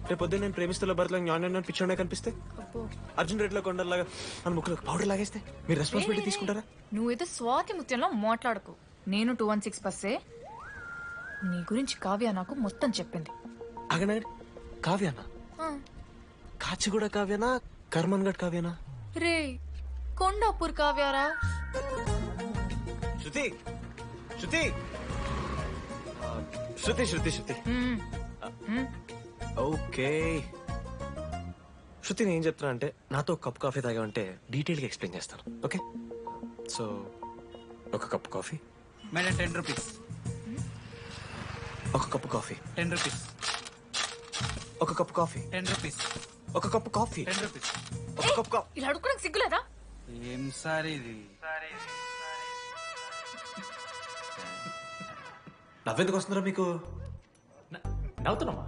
రేపు పొద్దున్న నేను ప్రేమిస్తున్న భర్తలో జ్ఞానం పిచ్చోడే కనిపిస్తే, అర్జున్ రెడ్డిలో కొండలాగా మన ముక్కులో పౌడర్ లాగేస్తే మీరు రెస్పాన్సిబిలిటీ తీసుకుంటారా? నువ్వేదో స్వాతి ముత్యంలో మాట్లాడకు. నేను 216 బస్సే. నీ గురించి కావ్య నాకు మొత్తం చెప్పింది. అగనగడి కావ్యానా? ఆ, కాచిగూడ కావ్యానా? కర్మన్ గడ్ కావ్యానా? రే కొండాపూర్ కావ్యారా? శృతి శృతి శృతి శృతి శృతి ఓకే. శృతి నేను ఏం చెప్తున్నా అంటే, నాతో కప్ కాఫీ తాగామంటే డీటెయిల్గా ఎక్స్ప్లెయిన్ చేస్తాను. ఓకే, సో ఒక కప్ కాఫీ. Madam 10 rupees. ఒక కప్పు కాఫీ. 10 రూపీస్. ఒక కప్పు కాఫీ. 10 రూపీస్. ఒక కప్పు కాఫీ. 10 రూపీస్. ఒక కప్పు కాఫీ. ఇలా అడుగుకోవడానికి సిగ్గులేదా? ఏం సార్ ఇది? నవ్వెందుకు వస్తుందిరా మీకు? నవ్వుతున్నామా?